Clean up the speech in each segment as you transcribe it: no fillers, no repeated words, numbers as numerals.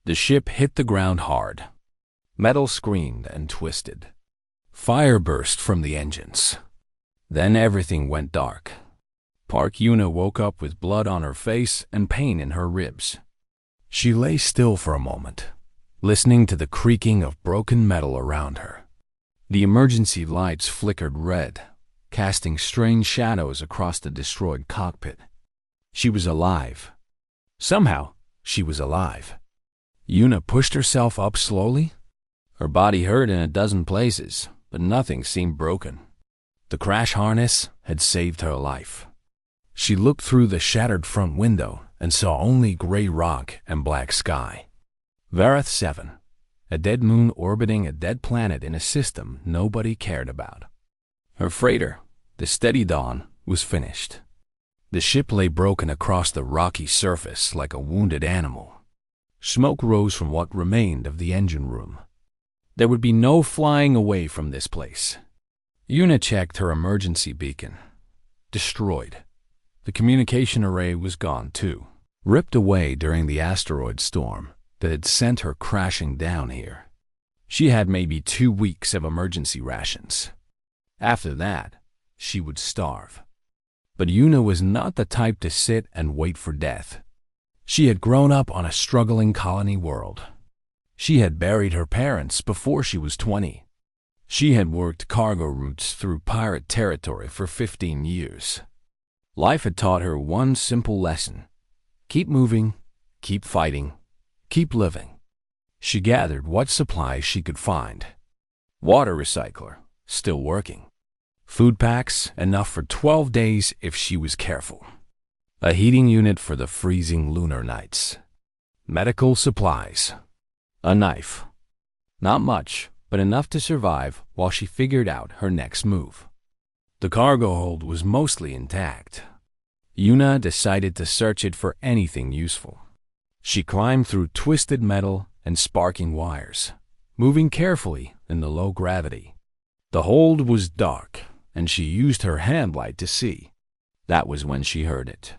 The ship hit the ground hard. Metal screamed and twisted. Fire burst from the engines. Then everything went dark. Park Yuna woke up with blood on her face and pain in her ribs. She lay still for a moment, listening to the creaking of broken metal around her. The emergency lights flickered red, casting strange shadows across the destroyed cockpit. She was alive. Somehow, she was alive. Yuna pushed herself up slowly. Her body hurt in a dozen places, but nothing seemed broken. The crash harness had saved her life. She looked through the shattered front window and saw only gray rock and black sky. Vareth 7, a dead moon orbiting a dead planet in a system nobody cared about. Her freighter, the Steady Dawn, was finished. The ship lay broken across the rocky surface like a wounded animal. Smoke rose from what remained of the engine room. There would be no flying away from this place. Yuna checked her emergency beacon. Destroyed. The communication array was gone too, ripped away during the asteroid storm that had sent her crashing down here. She had maybe 2 weeks of emergency rations. After that, she would starve. But Yuna was not the type to sit and wait for death. She had grown up on a struggling colony world. She had buried her parents before she was 20. She had worked cargo routes through pirate territory for 15 years. Life had taught her one simple lesson: keep moving, keep fighting, keep living. She gathered what supplies she could find. Water recycler, still working. Food packs, enough for 12 days if she was careful. A heating unit for the freezing lunar nights. Medical supplies. A knife. Not much, but enough to survive while she figured out her next move. The cargo hold was mostly intact. Yuna decided to search it for anything useful. She climbed through twisted metal and sparking wires, moving carefully in the low gravity. The hold was dark, and she used her hand light to see. That was when she heard it.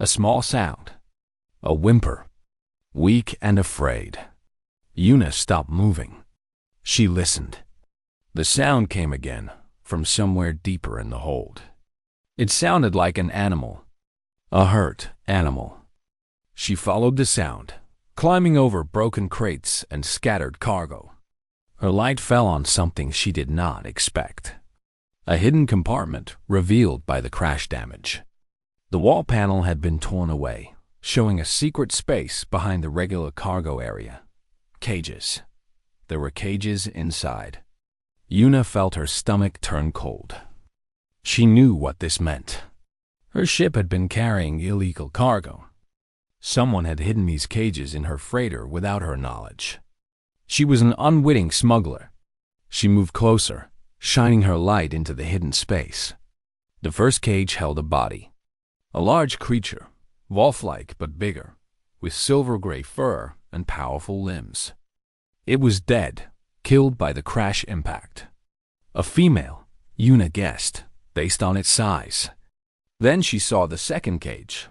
A small sound. A whimper. Weak and afraid. Yuna stopped moving. She listened. The sound came again, from somewhere deeper in the hold. It sounded like an animal. A hurt animal. She followed the sound, climbing over broken crates and scattered cargo. Her light fell on something she did not expect. A hidden compartment revealed by the crash damage. The wall panel had been torn away, showing a secret space behind the regular cargo area. Cages. There were cages inside. Yuna felt her stomach turn cold. She knew what this meant. Her ship had been carrying illegal cargo. Someone had hidden these cages in her freighter without her knowledge. She was an unwitting smuggler. She moved closer, shining her light into the hidden space. The first cage held a body. A large creature, wolf-like but bigger, with silver-gray fur and powerful limbs. It was dead, killed by the crash impact. A female, Yuna guessed, based on its size. Then she saw the second cage.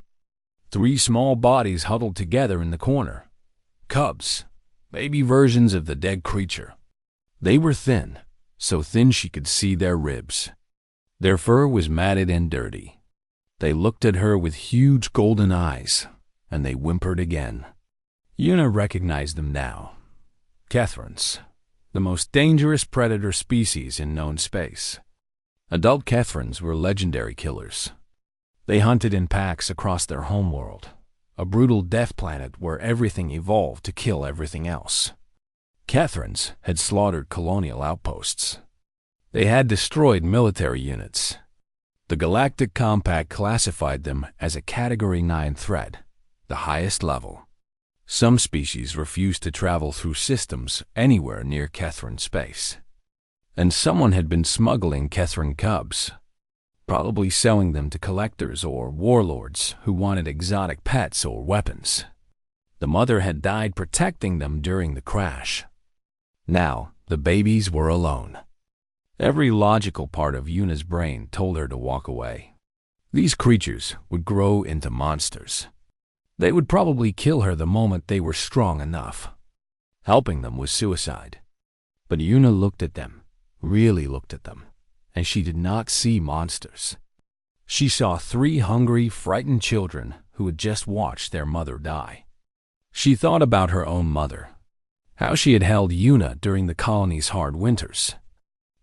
3 small bodies huddled together in the corner. Cubs, baby versions of the dead creature. They were thin, so thin she could see their ribs. Their fur was matted and dirty. They looked at her with huge golden eyes, and they whimpered again. Yuna recognized them now. Kethrons, the most dangerous predator species in known space. Adult Kethrons were legendary killers. They hunted in packs across their homeworld, a brutal death planet where everything evolved to kill everything else. Kethrons had slaughtered colonial outposts. They had destroyed military units. The Galactic Compact classified them as a Category 9 threat, the highest level. Some species refused to travel through systems anywhere near Kethron space. And someone had been smuggling Kethron cubs, probably selling them to collectors or warlords who wanted exotic pets or weapons. The mother had died protecting them during the crash. Now, the babies were alone. Every logical part of Yuna's brain told her to walk away. These creatures would grow into monsters. They would probably kill her the moment they were strong enough. Helping them was suicide. But Yuna looked at them, really looked at them, and she did not see monsters. She saw 3 hungry, frightened children who had just watched their mother die. She thought about her own mother, how she had held Yuna during the colony's hard winters,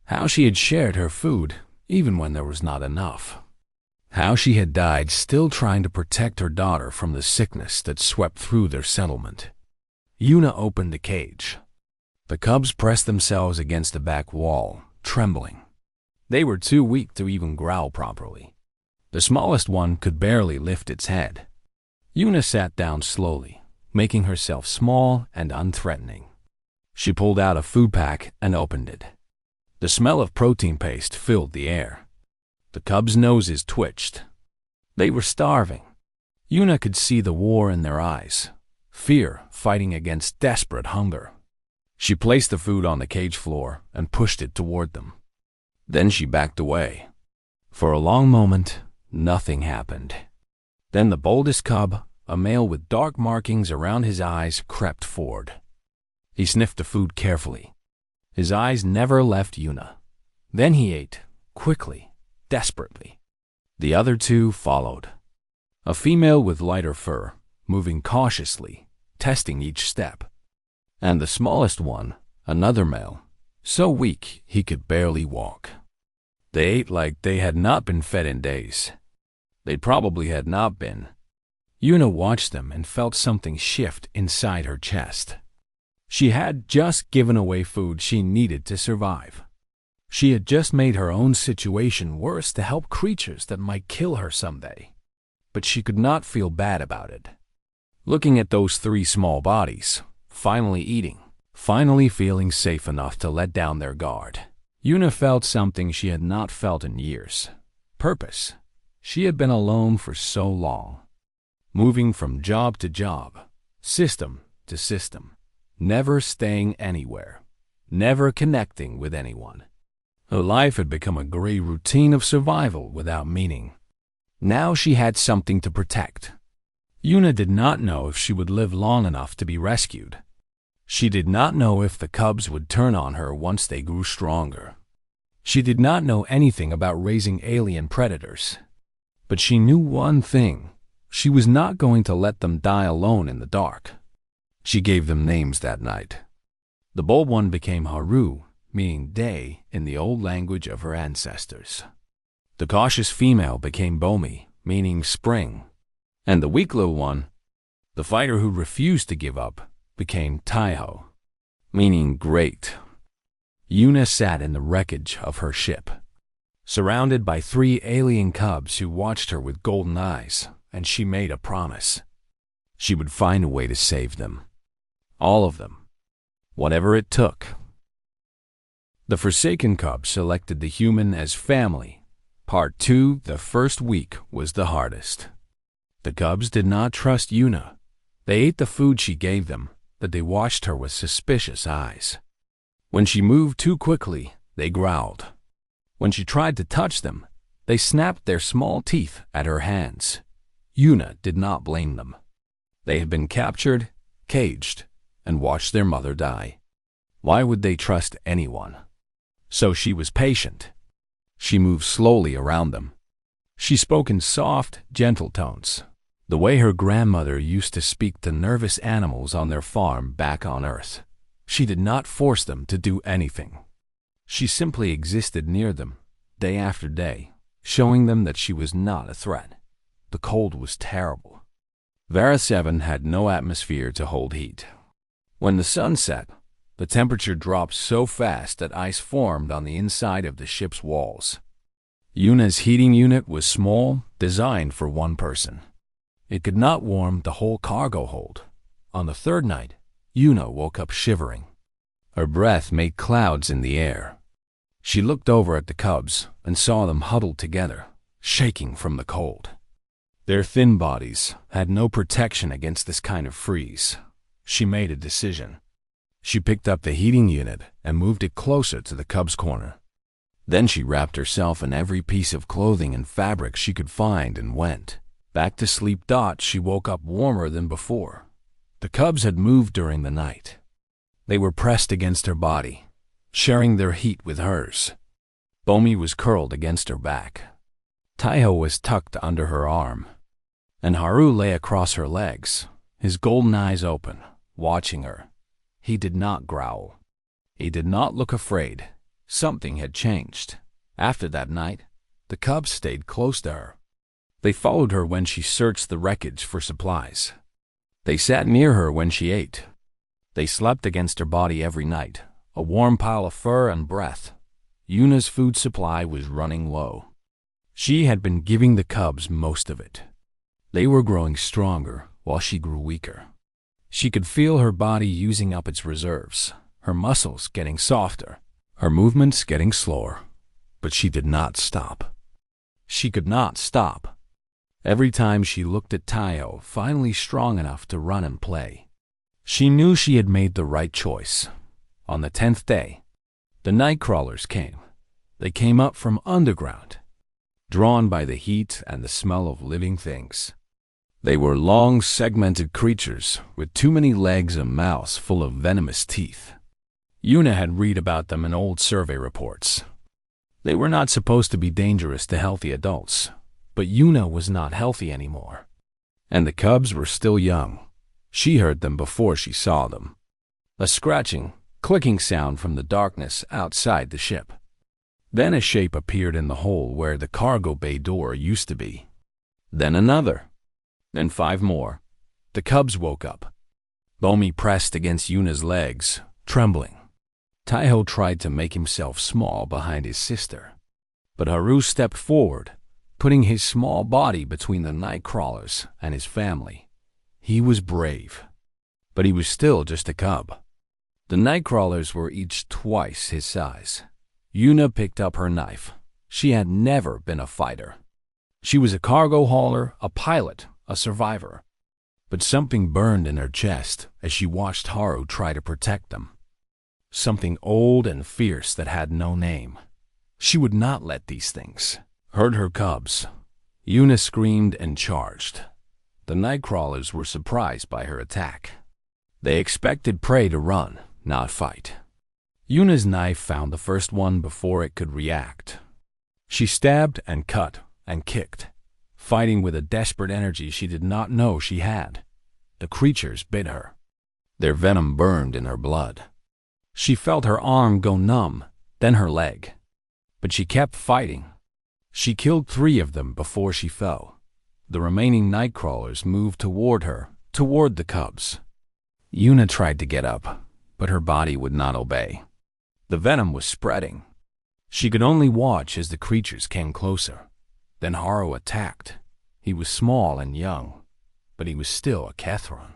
how she had shared her food even when there was not enough, how she had died still trying to protect her daughter from the sickness that swept through their settlement. Yuna opened the cage. The cubs pressed themselves against the back wall, trembling. They were too weak to even growl properly. The smallest one could barely lift its head. Yuna sat down slowly, making herself small and unthreatening. She pulled out a food pack and opened it. The smell of protein paste filled the air. The cubs' noses twitched. They were starving. Yuna could see the war in their eyes, fear fighting against desperate hunger. She placed the food on the cage floor and pushed it toward them. Then she backed away. For a long moment, nothing happened. Then the boldest cub, a male with dark markings around his eyes, crept forward. He sniffed the food carefully. His eyes never left Yuna. Then he ate, quickly, desperately. The other 2 followed. A female with lighter fur, moving cautiously, testing each step. And the smallest one, another male, so weak he could barely walk. They ate like they had not been fed in days. They probably had not been. Yuna watched them and felt something shift inside her chest. She had just given away food she needed to survive. She had just made her own situation worse to help creatures that might kill her someday. But she could not feel bad about it. Looking at those 3 small bodies, finally eating, finally feeling safe enough to let down their guard, Yuna felt something she had not felt in years. Purpose. She had been alone for so long, moving from job to job, system to system, never staying anywhere, never connecting with anyone. Her life had become a gray routine of survival without meaning. Now she had something to protect. Yuna did not know if she would live long enough to be rescued. She did not know if the cubs would turn on her once they grew stronger. She did not know anything about raising alien predators. But she knew one thing. She was not going to let them die alone in the dark. She gave them names that night. The bold one became Haru, meaning day in the old language of her ancestors. The cautious female became Bomi, meaning spring. And the weak little one, the fighter who refused to give up, became Taiho, meaning great. Yuna sat in the wreckage of her ship, surrounded by 3 alien cubs who watched her with golden eyes, and she made a promise. She would find a way to save them. All of them. Whatever it took. The Forsaken cub selected the human as family. Part 2, the first week, was the hardest. The cubs did not trust Yuna. They ate the food she gave them, but they watched her with suspicious eyes. When she moved too quickly, they growled. When she tried to touch them, they snapped their small teeth at her hands. Yuna did not blame them. They had been captured, caged, and watched their mother die. Why would they trust anyone? So she was patient. She moved slowly around them. She spoke in soft, gentle tones, the way her grandmother used to speak to nervous animals on their farm back on Earth. She did not force them to do anything. She simply existed near them, day after day, showing them that she was not a threat. The cold was terrible. Vera 7 had no atmosphere to hold heat. When the sun set, the temperature dropped so fast that ice formed on the inside of the ship's walls. Yuna's heating unit was small, designed for 1 person. It could not warm the whole cargo hold. On the 3rd night, Yuna woke up shivering. Her breath made clouds in the air. She looked over at the cubs and saw them huddled together, shaking from the cold. Their thin bodies had no protection against this kind of freeze. She made a decision. She picked up the heating unit and moved it closer to the cub's corner. Then she wrapped herself in every piece of clothing and fabric she could find and went. Back to sleep. She woke up warmer than before. The cubs had moved during the night. They were pressed against her body, sharing their heat with hers. Bomi was curled against her back. Taiho was tucked under her arm, and Haru lay across her legs, his golden eyes open, watching her. He did not growl. He did not look afraid. Something had changed. After that night, the cubs stayed close to her. They followed her when she searched the wreckage for supplies. They sat near her when she ate. They slept against her body every night, a warm pile of fur and breath. Yuna's food supply was running low. She had been giving the cubs most of it. They were growing stronger while she grew weaker. She could feel her body using up its reserves, her muscles getting softer, her movements getting slower. But she did not stop. She could not stop. Every time she looked at Taiho, finally strong enough to run and play, she knew she had made the right choice. On the 10th day, the night crawlers came. They came up from underground, drawn by the heat and the smell of living things. They were long, segmented creatures with too many legs and mouths full of venomous teeth. Yuna had read about them in old survey reports. They were not supposed to be dangerous to healthy adults, but Yuna was not healthy anymore. And the cubs were still young. She heard them before she saw them. A scratching, clicking sound from the darkness outside the ship. Then a shape appeared in the hole where the cargo bay door used to be. Then another. Then 5 more. The cubs woke up. Bomi pressed against Yuna's legs, trembling. Taiho tried to make himself small behind his sister. But Haru stepped forward, putting his small body between the night crawlers and his family. He was brave, but he was still just a cub. The night crawlers were each twice his size. Yuna picked up her knife. She had never been a fighter. She was a cargo hauler, a pilot, a survivor. But something burned in her chest as she watched Haru try to protect them. Something old and fierce that had no name. She would not let these things hurt her cubs. Yuna screamed and charged. The night crawlers were surprised by her attack. They expected prey to run, not fight. Yuna's knife found the first one before it could react. She stabbed and cut and kicked, fighting with a desperate energy she did not know she had. The creatures bit her. Their venom burned in her blood. She felt her arm go numb, then her leg. But she kept fighting. She killed 3 of them before she fell. The remaining night crawlers moved toward her, toward the cubs. Yuna tried to get up, but her body would not obey. The venom was spreading. She could only watch as the creatures came closer. Then Haru attacked. He was small and young, but he was still a Kethron.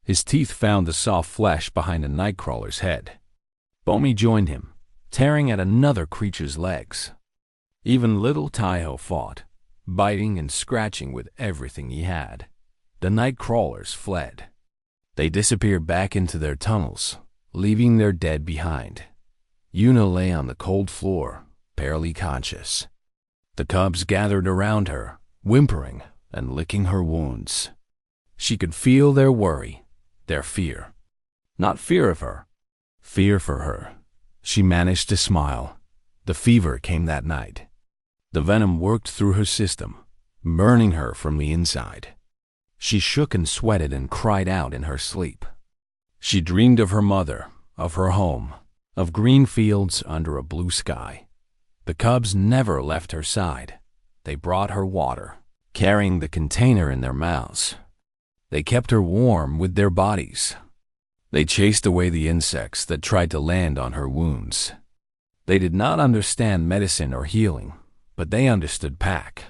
His teeth found the soft flesh behind a nightcrawler's head. Bomi joined him, tearing at another creature's legs. Even little Taiho fought, biting and scratching with everything he had. The night crawlers fled. They disappeared back into their tunnels, leaving their dead behind. Yuna lay on the cold floor, barely conscious. The cubs gathered around her, whimpering and licking her wounds. She could feel their worry, their fear. Not fear of her, fear for her. She managed to smile. The fever came that night. The venom worked through her system, burning her from the inside. She shook and sweated and cried out in her sleep. She dreamed of her mother, of her home, of green fields under a blue sky. The cubs never left her side. They brought her water, carrying the container in their mouths. They kept her warm with their bodies. They chased away the insects that tried to land on her wounds. They did not understand medicine or healing, but they understood pack.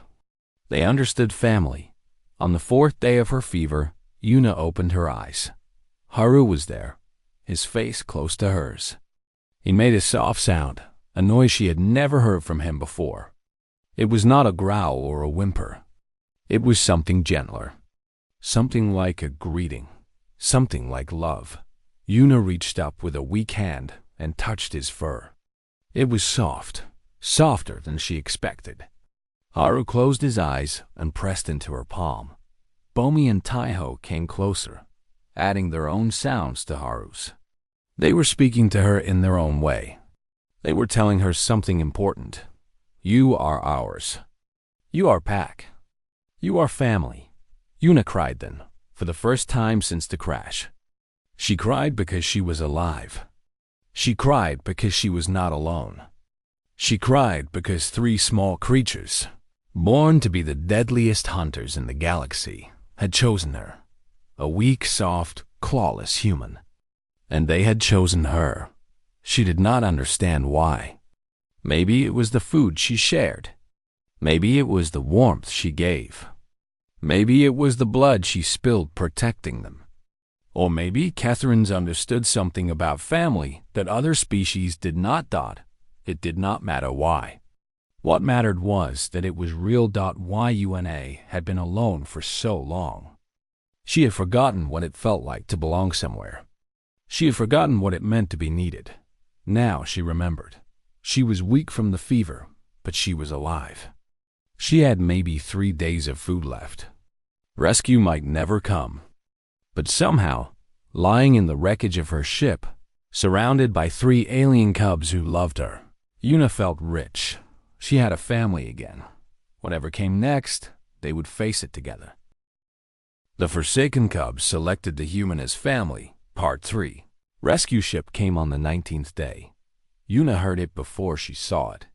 They understood family. On the 4th day of her fever, Yuna opened her eyes. Haru was there, his face close to hers. He made a soft sound, a noise she had never heard from him before. It was not a growl or a whimper. It was something gentler. Something like a greeting. Something like love. Yuna reached up with a weak hand and touched his fur. It was soft, softer than she expected. Haru closed his eyes and pressed into her palm. Bomi and Taiho came closer, adding their own sounds to Haru's. They were speaking to her in their own way. They were telling her something important. You are ours. You are Pack. You are family. Yuna cried then, for the first time since the crash. She cried because she was alive. She cried because she was not alone. She cried because 3 small creatures, born to be the deadliest hunters in the galaxy, had chosen her, a weak, soft, clawless human. And they had chosen her. She did not understand why. Maybe it was the food she shared. Maybe it was the warmth she gave. Maybe it was the blood she spilled protecting them. Or maybe Catherine's understood something about family that other species did not. It did not matter why. What mattered was that it was real. Yuna had been alone for so long. She had forgotten what it felt like to belong somewhere. She had forgotten what it meant to be needed. Now she remembered. She was weak from the fever, but she was alive. She had maybe 3 days of food left. Rescue might never come. But somehow, lying in the wreckage of her ship, surrounded by 3 alien cubs who loved her, Yuna felt rich. She had a family again. Whatever came next, they would face it together. The Forsaken Cubs selected the human as family, Part 3. Rescue ship came on the 19th day. Yuna heard it before she saw it.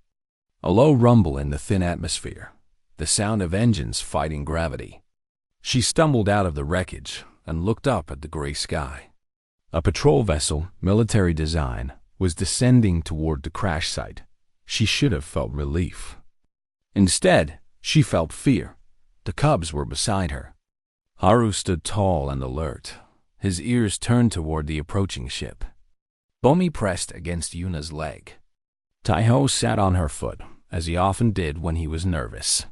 A low rumble in the thin atmosphere, the sound of engines fighting gravity. She stumbled out of the wreckage and looked up at the gray sky. A patrol vessel, military design, was descending toward the crash site. She should have felt relief. Instead, she felt fear. The cubs were beside her. Haru stood tall and alert, his ears turned toward the approaching ship. Bomi pressed against Yuna's leg. Taiho sat on her foot, as he often did when he was nervous.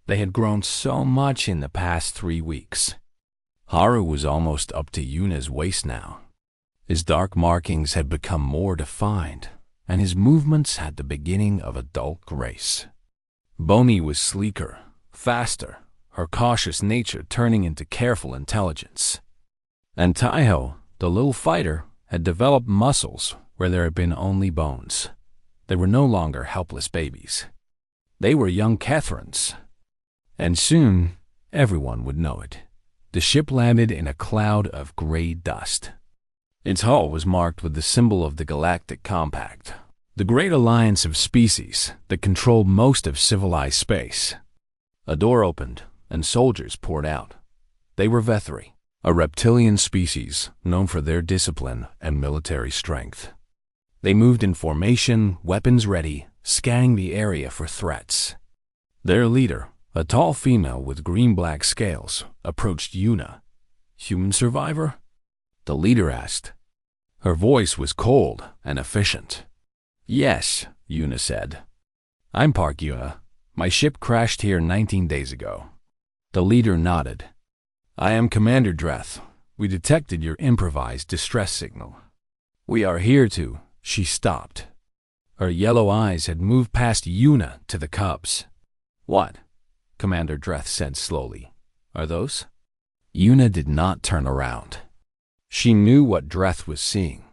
They had grown so much in the past 3 weeks. Haru was almost up to Yuna's waist now. His dark markings had become more defined, and his movements had the beginning of a dull grace. Bomi was sleeker, faster, her cautious nature turning into careful intelligence. And Taiho, the little fighter, had developed muscles where there had been only bones. They were no longer helpless babies. They were young Catherines. And soon, everyone would know it. The ship landed in a cloud of gray dust. Its hull was marked with the symbol of the Galactic Compact, the great alliance of species that controlled most of civilized space. A door opened, and soldiers poured out. They were Vethri, a reptilian species known for their discipline and military strength. They moved in formation, weapons ready, scanning the area for threats. Their leader, a tall female with green-black scales, approached Yuna. "Human survivor?" The leader asked. Her voice was cold and efficient. "Yes," Yuna said. "I'm Park Yuna. My ship crashed here 19 days ago." The leader nodded. "I am Commander Dreth. We detected your improvised distress signal. We are here to—" She stopped. Her yellow eyes had moved past Yuna to the cubs. "What?" Commander Dreth said slowly. "Are those?" Yuna did not turn around. She knew what Dreth was seeing.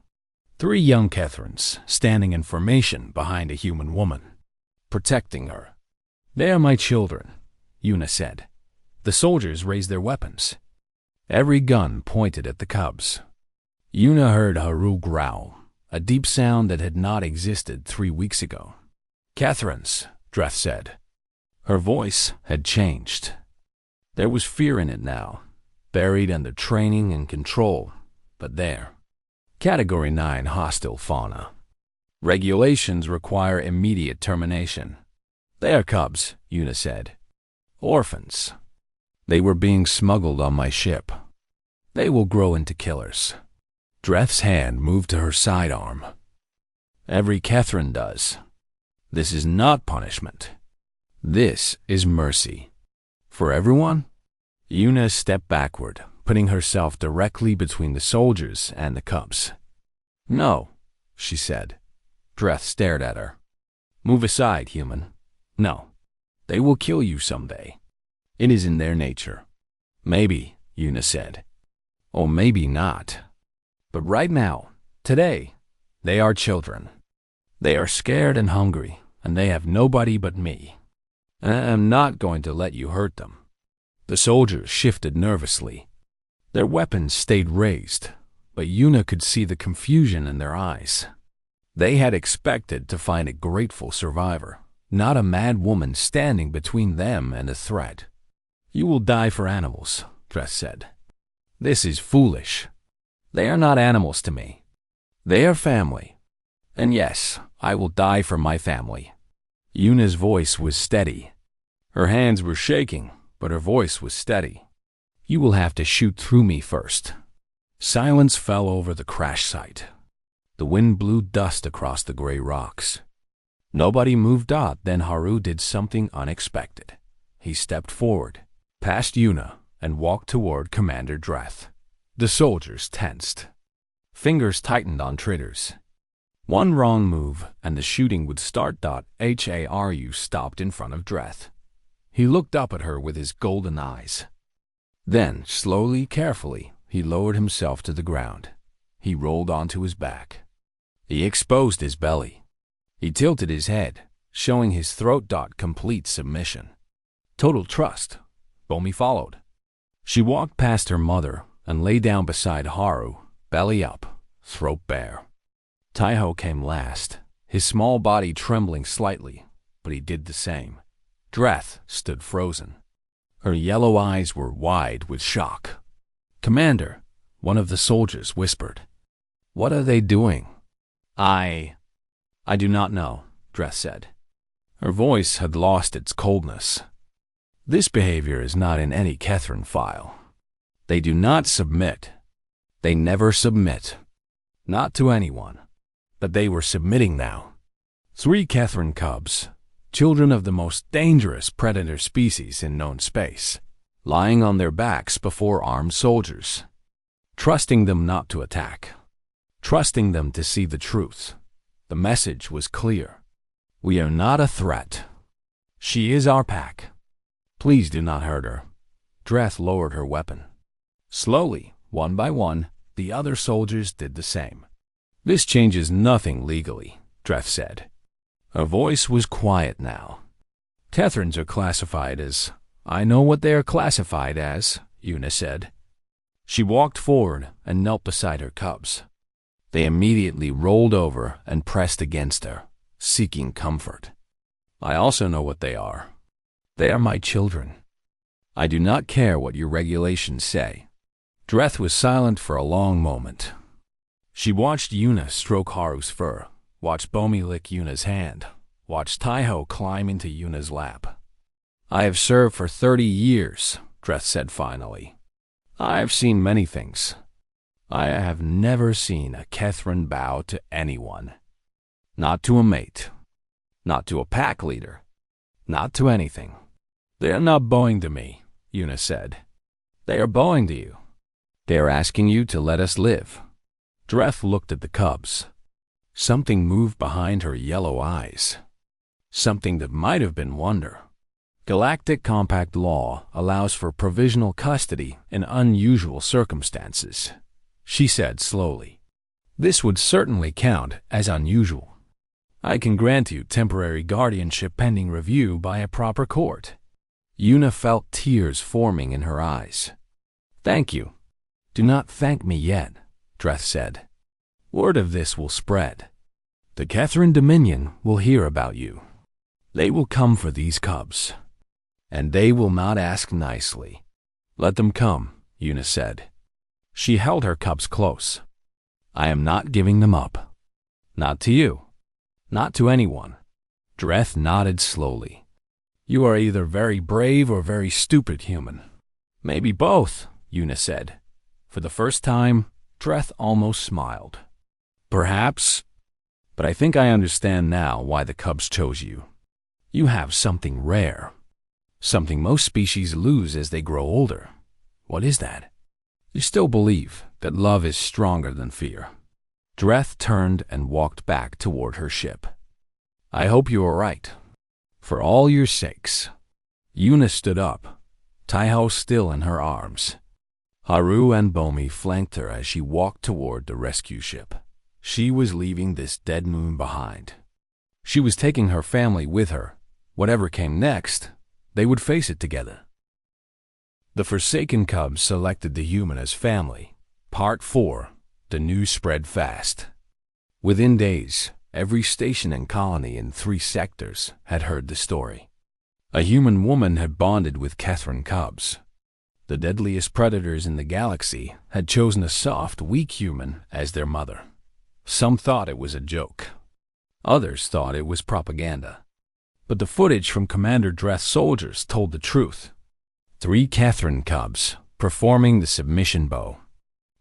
3 young Catherines standing in formation behind a human woman, protecting her. "They are my children," Yuna said. The soldiers raised their weapons. Every gun pointed at the cubs. Yuna heard Haru growl, a deep sound that had not existed 3 weeks ago. "Catherines," Dreth said. Her voice had changed. There was fear in it now, buried under training and control, but there. Category 9 hostile fauna. Regulations require immediate termination. "They are cubs," Yuna said. "Orphans. They were being smuggled on my ship. They will grow into killers." Dreth's hand moved to her sidearm. "Every Catherine does. This is not punishment. This is mercy. For everyone?" Yuna stepped backward, putting herself directly between the soldiers and the cubs. "No," she said. Dreth stared at her. "Move aside, human." "No." They will kill you someday. It is in their nature. Maybe, Yuna said. Or maybe not. But right now, today, they are children. They are scared and hungry, and they have nobody but me. I am not going to let you hurt them. The soldiers shifted nervously. Their weapons stayed raised, but Yuna could see the confusion in their eyes. They had expected to find a grateful survivor, not a mad woman standing between them and a threat. You will die for animals, Dress said. This is foolish. They are not animals to me. They are family. And yes, I will die for my family. Yuna's voice was steady. Her hands were shaking, but her voice was steady. You will have to shoot through me first. Silence fell over the crash site. The wind blew dust across the gray rocks. Nobody moved out. Then Haru did something unexpected. He stepped forward, past Yuna, and walked toward Commander Dreth. The soldiers tensed. Fingers tightened on triggers. One wrong move, and the shooting would start. Haru stopped in front of Dreth. He looked up at her with his golden eyes. Then, slowly, carefully, he lowered himself to the ground. He rolled onto his back. He exposed his belly. He tilted his head, showing his throat. Complete submission. Total trust. Bomi followed. She walked past her mother and lay down beside Haru, belly up, throat bare. Taiho came last, his small body trembling slightly, but he did the same. Dreth stood frozen. Her yellow eyes were wide with shock. Commander, one of the soldiers whispered. What are they doing? I do not know, Dreth said. Her voice had lost its coldness. This behavior is not in any Kethrin file. They do not submit. They never submit. Not to anyone. But they were submitting now. 3 Kethrin cubs, children of the most dangerous predator species in known space, lying on their backs before armed soldiers, trusting them not to attack, trusting them to see the truth. The message was clear. We are not a threat. She is our pack. Please do not hurt her. Dreth lowered her weapon. Slowly, one by one, the other soldiers did the same. This changes nothing legally, Dreth said. Her voice was quiet now. Kethrins are classified as... I know what they are classified as, Yuna said. She walked forward and knelt beside her cubs. They immediately rolled over and pressed against her, seeking comfort. I also know what they are. They are my children. I do not care what your regulations say. Dreth was silent for a long moment. She watched Yuna stroke Haru's fur, watched Bomi lick Yuna's hand, watched Taiho climb into Yuna's lap. I have served for 30 years, Dreth said finally. I have seen many things. I have never seen a Kethrin bow to anyone. Not to a mate. Not to a pack leader. Not to anything. They are not bowing to me, Yuna said. They are bowing to you. They are asking you to let us live. Dreth looked at the cubs. Something moved behind her yellow eyes. Something that might have been wonder. Galactic Compact law allows for provisional custody in unusual circumstances, she said slowly. This would certainly count as unusual. I can grant you temporary guardianship pending review by a proper court. Yuna felt tears forming in her eyes. Thank you. Do not thank me yet, Dreth said. Word of this will spread. The Kethrin Dominion will hear about you. They will come for these cubs. And they will not ask nicely. Let them come, Yuna said. She held her cubs close. I am not giving them up. Not to you. Not to anyone. Dreth nodded slowly. You are either very brave or very stupid human. Maybe both, Yuna said. For the first time, Dreth almost smiled. Perhaps, but I think I understand now why the cubs chose you. You have something rare. Something most species lose as they grow older. What is that? You still believe that love is stronger than fear. Dreth turned and walked back toward her ship. I hope you are right. For all your sakes, Yuna stood up, Taiho still in her arms. Haru and Bomi flanked her as she walked toward the rescue ship. She was leaving this dead moon behind. She was taking her family with her. Whatever came next, they would face it together. The Forsaken Cubs selected the human as family. Part 4. The news spread fast. Within days, every station and colony in 3 sectors had heard the story. A human woman had bonded with Catherine Cubs. The deadliest predators in the galaxy had chosen a soft, weak human as their mother. Some thought it was a joke. Others thought it was propaganda. But the footage from Commander Dreth's soldiers told the truth. 3 Catherine Cubs performing the submission bow,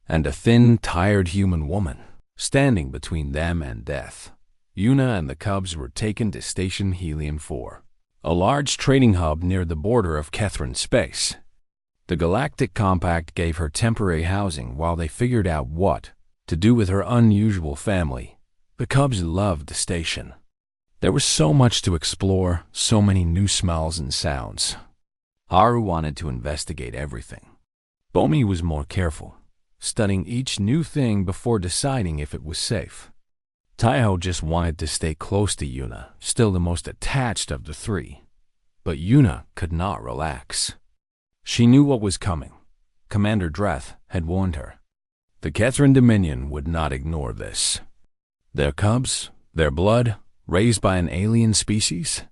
and a thin, tired human woman standing between them and death. Yuna and the Cubs were taken to Station Helium-4, a large trading hub near the border of Catherine space. The Galactic Compact gave her temporary housing while they figured out what to do with her unusual family. The Cubs loved the station. There was so much to explore, so many new smells and sounds. Haru wanted to investigate everything. Bomi was more careful, studying each new thing before deciding if it was safe. Taiho just wanted to stay close to Yuna, still the most attached of the 3. But Yuna could not relax. She knew what was coming. Commander Dreth had warned her. The Catherine Dominion would not ignore this. Their cubs, their blood, raised by an alien species?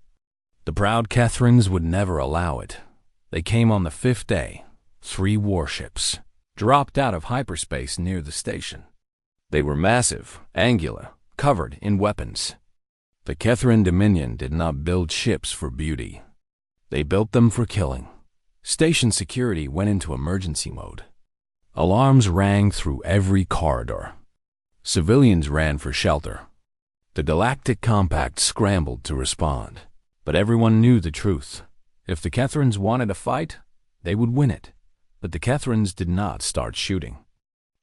The proud Catherines would never allow it. They came on the 5th day. 3 warships dropped out of hyperspace near the station. They were massive, angular, covered in weapons. The Catherine Dominion did not build ships for beauty. They built them for killing. Station security went into emergency mode. Alarms rang through every corridor. Civilians ran for shelter. The Galactic Compact scrambled to respond. But everyone knew the truth. If the Catherines wanted a fight, they would win it. But the Catherines did not start shooting.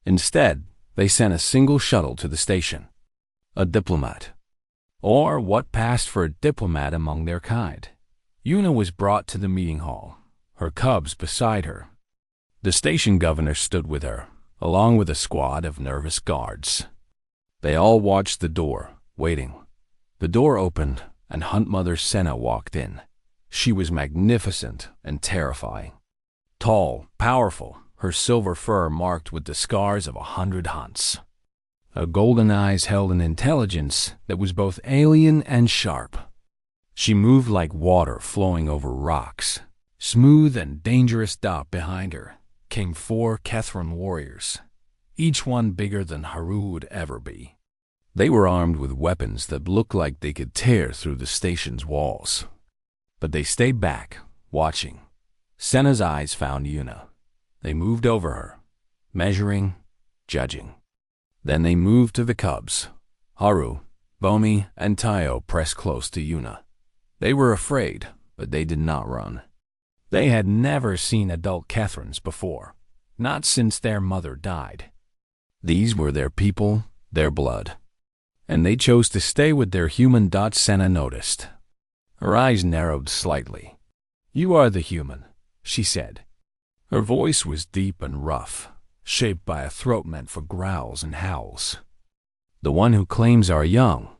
Instead, they sent a single shuttle to the station. A diplomat. Or what passed for a diplomat among their kind. Yuna was brought to the meeting hall, her cubs beside her. The station governor stood with her, along with a squad of nervous guards. They all watched the door, waiting. The door opened, and Hunt Mother Senna walked in. She was magnificent and terrifying. Tall, powerful, her silver fur marked with the scars of 100 hunts. Her golden eyes held an intelligence that was both alien and sharp. She moved like water flowing over rocks. Smooth and dangerous dot behind her came 4 Catherine warriors, each one bigger than Haru would ever be. They were armed with weapons that looked like they could tear through the station's walls. But they stayed back, watching. Senna's eyes found Yuna. They moved over her, measuring, judging. Then they moved to the cubs. Haru, Bomi, and Taiho pressed close to Yuna. They were afraid, but they did not run. They had never seen adult Catherines before, not since their mother died. These were their people, their blood. And they chose to stay with their human. Senna noticed. Her eyes narrowed slightly. "You are the human," she said. Her voice was deep and rough, shaped by a throat meant for growls and howls. "The one who claims our young."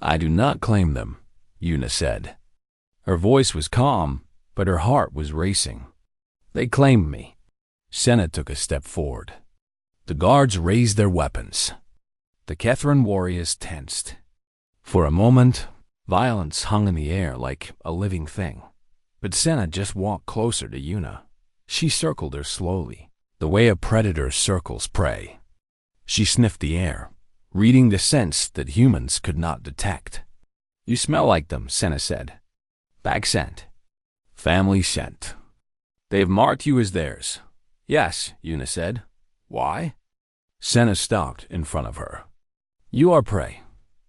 "I do not claim them," Yuna said. Her voice was calm, but her heart was racing. "They claimed me." Senna took a step forward. The guards raised their weapons. The Catherine warriors tensed. For a moment, violence hung in the air like a living thing. But Senna just walked closer to Yuna. She circled her slowly, the way a predator circles prey. She sniffed the air, reading the scents that humans could not detect. "You smell like them," Senna said. "Bag scent." "Family scent. They have marked you as theirs." "Yes," Yuna said. "Why?" Senna stopped in front of her. "You are prey.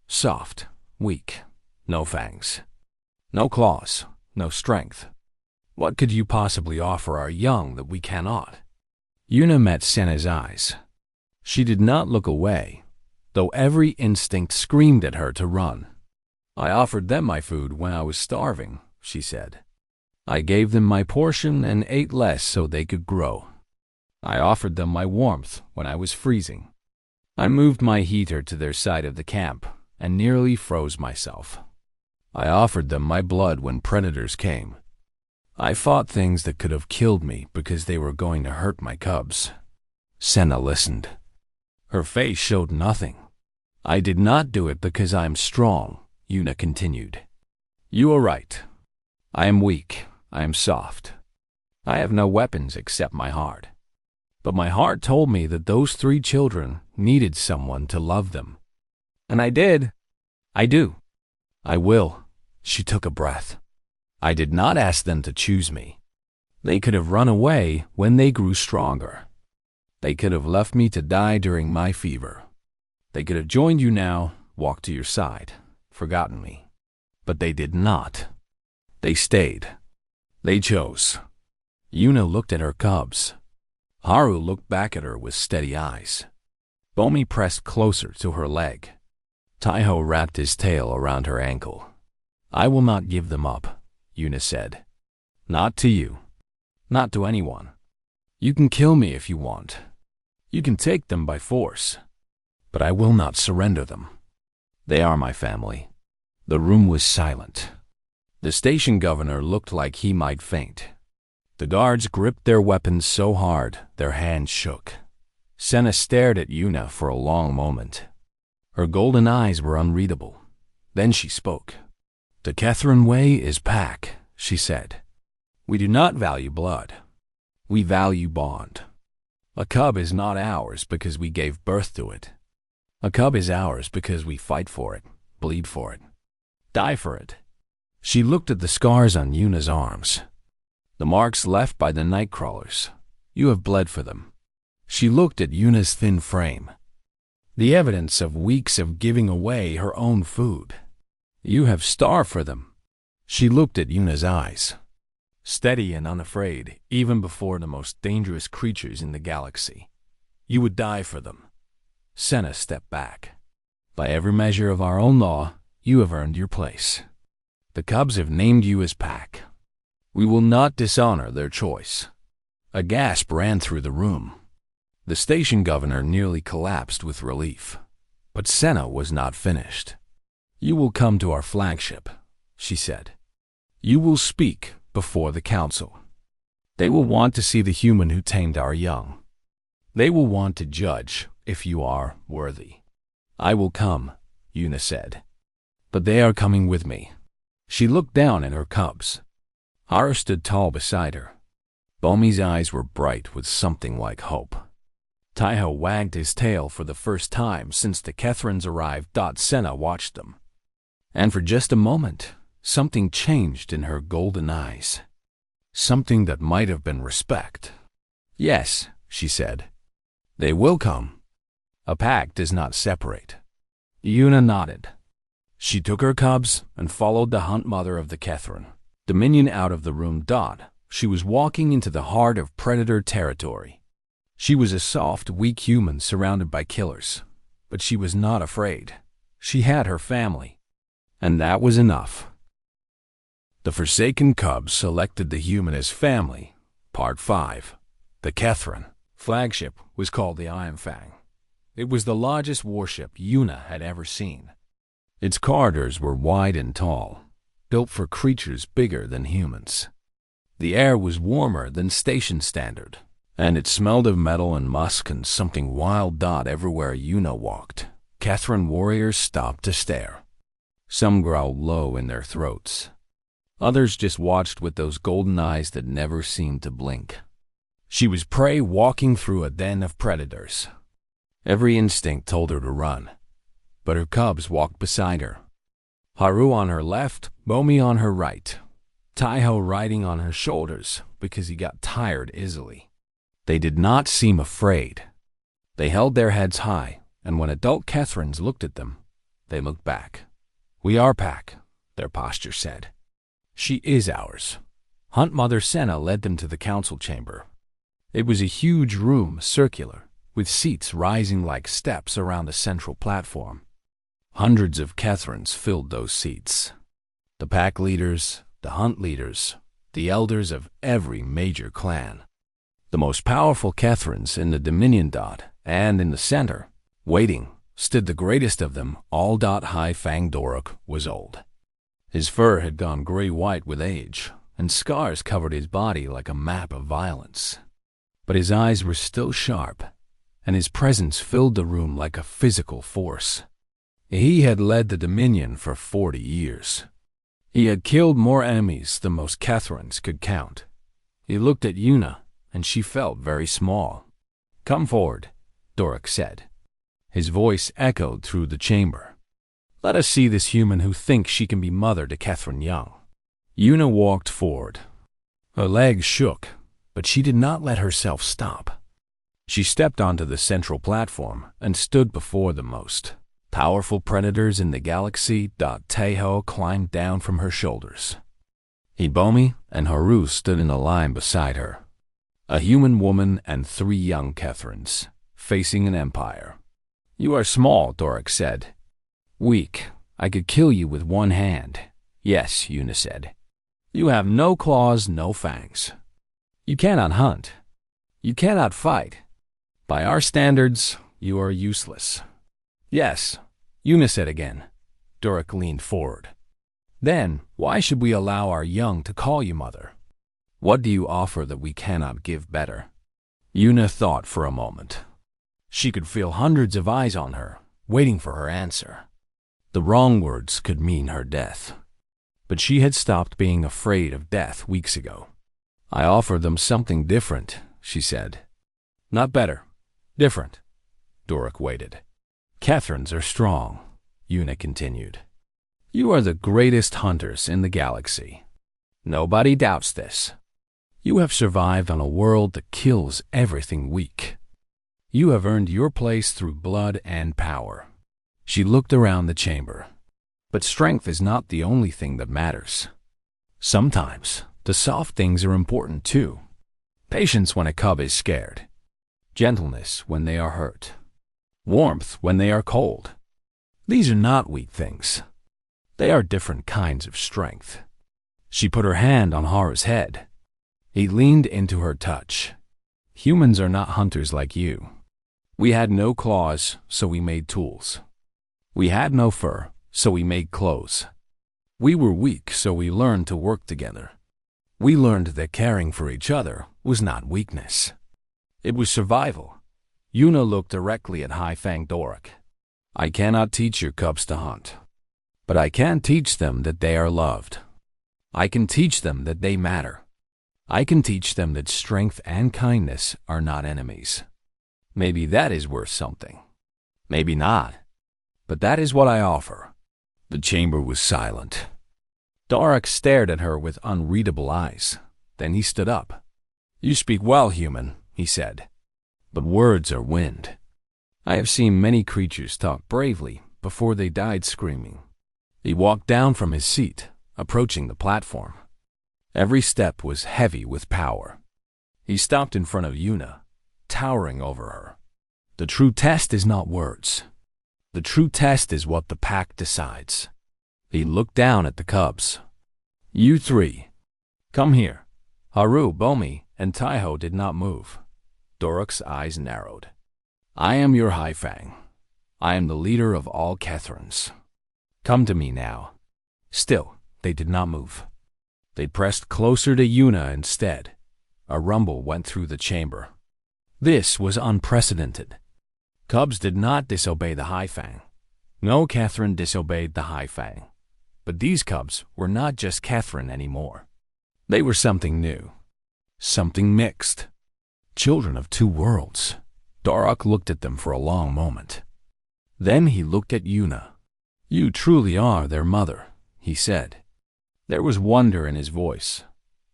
Soft, weak, no fangs. No claws, no strength. What could you possibly offer our young that we cannot?" Yuna met Senna's eyes. She did not look away, though every instinct screamed at her to run. "I offered them my food when I was starving," she said. I gave them my portion and ate less so they could grow. I offered them my warmth when I was freezing. I moved my heater to their side of the camp and nearly froze myself. I offered them my blood when predators came. I fought things that could have killed me because they were going to hurt my cubs. Senna listened. Her face showed nothing. I did not do it because I am strong, Yuna continued. You are right. I am weak. I am soft. I have no weapons except my heart. But my heart told me that those 3 children needed someone to love them. And I did. I do. I will. She took a breath. I did not ask them to choose me. They could have run away when they grew stronger. They could have left me to die during my fever. They could have joined you now, walked to your side, forgotten me. But they did not. They stayed. They chose. Yuna looked at her cubs. Haru looked back at her with steady eyes. Bomi pressed closer to her leg. Taiho wrapped his tail around her ankle. I will not give them up, Yuna said. Not to you. Not to anyone. You can kill me if you want. You can take them by force. But I will not surrender them. They are my family. The room was silent. The station governor looked like he might faint. The guards gripped their weapons so hard their hands shook. Senna stared at Yuna for a long moment. Her golden eyes were unreadable. Then she spoke. The Catherine way is pack, she said. We do not value blood. We value bond. A cub is not ours because we gave birth to it. A cub is ours because we fight for it, bleed for it, die for it. She looked at the scars on Yuna's arms. The marks left by the night crawlers. You have bled for them. She looked at Yuna's thin frame. The evidence of weeks of giving away her own food. You have starved for them. She looked at Yuna's eyes. Steady and unafraid, even before the most dangerous creatures in the galaxy. You would die for them. Senna stepped back. By every measure of our own law, you have earned your place. The cubs have named you as pack. We will not dishonor their choice. A gasp ran through the room. The station governor nearly collapsed with relief. But Senna was not finished. You will come to our flagship, she said. You will speak before the council. They will want to see the human who tamed our young. They will want to judge if you are worthy. I will come, Yuna said. But they are coming with me. She looked down at her cubs. Haru stood tall beside her. Bomi's eyes were bright with something like hope. Taiho wagged his tail for the first time since the Kethrans arrived. Senna watched them. And for just a moment, something changed in her golden eyes. Something that might have been respect. Yes, she said. They will come. A pack does not separate. Yuna nodded. She took her cubs and followed the hunt mother of the Kethran, Dominion, out of the room. She was walking into the heart of predator territory. She was a soft, weak human surrounded by killers, but she was not afraid. She had her family, and that was enough. The Forsaken Cubs selected the human as family. Part 5. The Kethran flagship was called the Iron Fang. It was the largest warship Yuna had ever seen. Its corridors were wide and tall, built for creatures bigger than humans. The air was warmer than station standard, and it smelled of metal and musk and something wild. Everywhere Yuna walked, Kethran warriors stopped to stare. Some growled low in their throats. Others just watched with those golden eyes that never seemed to blink. She was prey walking through a den of predators. Every instinct told her to run, but her cubs walked beside her. Haru on her left, Bomi on her right, Taiho riding on her shoulders because he got tired easily. They did not seem afraid. They held their heads high, and when adult Kethrans looked at them, they looked back. We are pack, their posture said. She is ours. Hunt Mother Senna led them to the council chamber. It was a huge room, circular, with seats rising like steps around a central platform. Hundreds of Kethrans filled those seats. The pack leaders, the hunt leaders, the elders of every major clan. The most powerful Kethrons in the Dominion. And in the center, waiting, stood the greatest of them all. High Fang Doruk was old. His fur had gone gray-white with age, and scars covered his body like a map of violence. But his eyes were still sharp, and his presence filled the room like a physical force. He had led the Dominion for 40 years. He had killed more enemies than most Kethrons could count. He looked at Yuna, and she felt very small. "Come forward," Doruk said. His voice echoed through the chamber. "Let us see this human who thinks she can be mother to Kethrin Young." Yuna walked forward. Her legs shook, but she did not let herself stop. She stepped onto the central platform and stood before the most powerful predators in the galaxy. Taeho climbed down from her shoulders. Ibomi and Haru stood in a line beside her. A human woman and 3 young Kethrons, facing an empire. "You are small," Doruk said. "Weak. I could kill you with one hand." "Yes," Yuna said. "You have no claws, no fangs. You cannot hunt. You cannot fight. By our standards, you are useless." "Yes," Yuna said again. Doruk leaned forward. "Then, why should we allow our young to call you mother? What do you offer that we cannot give better?" Yuna thought for a moment. She could feel hundreds of eyes on her, waiting for her answer. The wrong words could mean her death. But she had stopped being afraid of death weeks ago. "I offer them something different," she said. "Not better. Different." Doruk waited. "Kethrons are strong," Yuna continued. "You are the greatest hunters in the galaxy. Nobody doubts this. You have survived on a world that kills everything weak. You have earned your place through blood and power." She looked around the chamber. But strength is not the only thing that matters. Sometimes, the soft things are important too. Patience when a cub is scared. Gentleness when they are hurt. Warmth when they are cold. These are not weak things. They are different kinds of strength. She put her hand on Haru's head. He leaned into her touch. "Humans are not hunters like you. We had no claws, so we made tools. We had no fur, so we made clothes. We were weak, so we learned to work together. We learned that caring for each other was not weakness. It was survival." Yuna looked directly at High Fang Doruk. "I cannot teach your cubs to hunt, but I can teach them that they are loved. I can teach them that they matter. I can teach them that strength and kindness are not enemies. Maybe that is worth something. Maybe not. But that is what I offer." The chamber was silent. Doruk stared at her with unreadable eyes. Then he stood up. "You speak well, human," he said. "But words are wind. I have seen many creatures talk bravely before they died screaming." He walked down from his seat, approaching the platform. Every step was heavy with power. He stopped in front of Yuna, towering over her. "The true test is not words. The true test is what the pack decides." He looked down at the cubs. "You 3, come here." Haru, Bomi, and Taiho did not move. Doruk's eyes narrowed. "I am your High Fang. I am the leader of all Kethrons. Come to me now." Still, they did not move. They pressed closer to Yuna instead. A rumble went through the chamber. This was unprecedented. Cubs did not disobey the High Fang. No Kethrin disobeyed the High Fang. But these cubs were not just Kethrin anymore. They were something new. Something mixed. Children of 2 worlds. Doruk looked at them for a long moment. Then he looked at Yuna. "You truly are their mother," he said. There was wonder in his voice,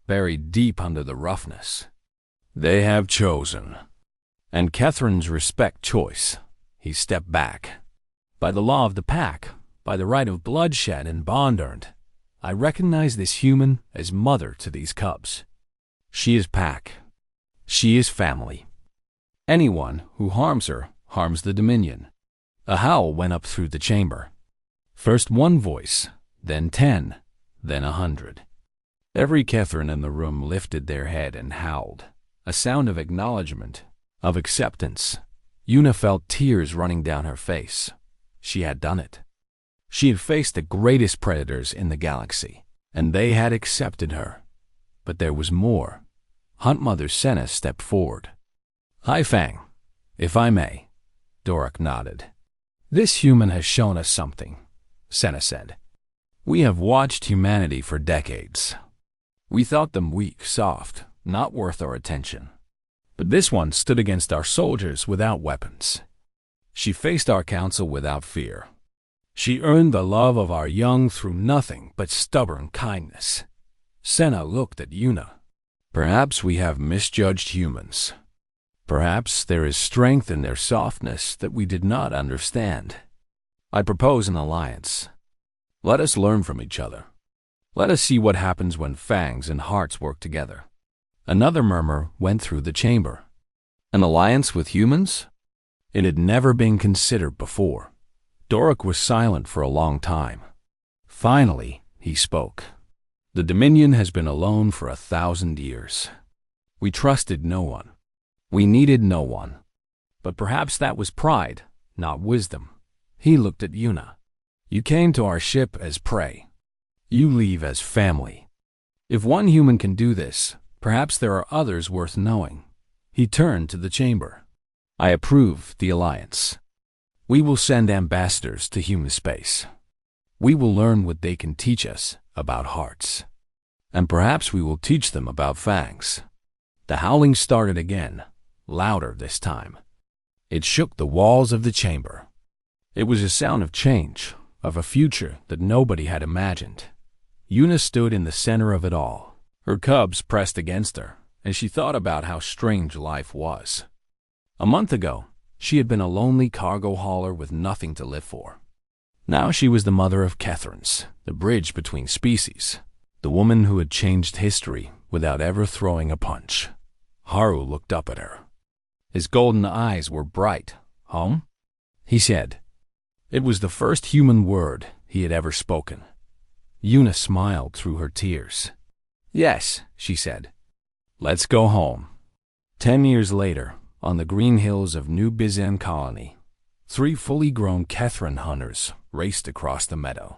buried deep under the roughness. "They have chosen. And Kethrins respect choice." He stepped back. "By the law of the pack, by the right of bloodshed and bond earned, I recognize this human as mother to these cubs. She is pack. She is family. Anyone who harms her harms the Dominion." A howl went up through the chamber. First 1 voice, then 10, then 100. Every Catherine in the room lifted their head and howled, a sound of acknowledgement, of acceptance. Una felt tears running down her face. She had done it. She had faced the greatest predators in the galaxy, and they had accepted her. But there was more. Hunt Mother Senna stepped forward. "Hi, Fang, if I may." Dorok nodded. "This human has shown us something," Senna said. "We have watched humanity for decades. We thought them weak, soft, not worth our attention. But this one stood against our soldiers without weapons. She faced our council without fear. She earned the love of our young through nothing but stubborn kindness." Senna looked at Una. "Perhaps we have misjudged humans. Perhaps there is strength in their softness that we did not understand. I propose an alliance. Let us learn from each other. Let us see what happens when fangs and hearts work together." Another murmur went through the chamber. An alliance with humans? It had never been considered before. Dorok was silent for a long time. Finally, he spoke. "The Dominion has been alone for 1,000 years. We trusted no one. We needed no one. But perhaps that was pride, not wisdom." He looked at Una. "You came to our ship as prey. You leave as family. If one human can do this, perhaps there are others worth knowing." He turned to the chamber. "I approve the alliance. We will send ambassadors to human space. We will learn what they can teach us about hearts. And perhaps we will teach them about fangs." The howling started again, louder this time. It shook the walls of the chamber. It was a sound of change, of a future that nobody had imagined. Una stood in the center of it all. Her cubs pressed against her, and she thought about how strange life was. A month ago, she had been a lonely cargo hauler with nothing to live for. Now she was the mother of Catherines, the bridge between species, the woman who had changed history without ever throwing a punch. Haru looked up at her. His golden eyes were bright. "Home?" he said. It was the first human word he had ever spoken. Una smiled through her tears. "Yes," she said. "Let's go home." 10 years later, on the green hills of New Bizen Colony, 3 fully grown Catherine hunters raced across the meadow.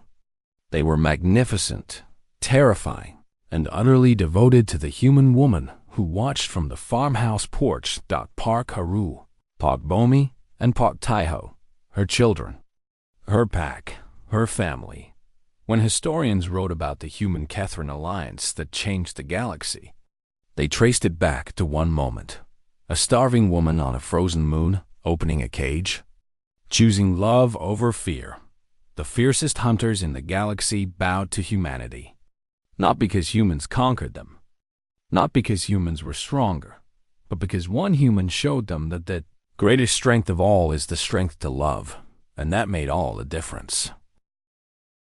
They were magnificent, terrifying, and utterly devoted to the human woman who watched from the farmhouse porch. Park Haru, Park Bomi, and Park Taiho, her children, her pack, her family. When historians wrote about the human-Catherine alliance that changed the galaxy, they traced it back to one moment. A starving woman on a frozen moon, opening a cage, choosing love over fear. The fiercest hunters in the galaxy bowed to humanity. Not because humans conquered them, not because humans were stronger, but because one human showed them that the greatest strength of all is the strength to love, and that made all the difference.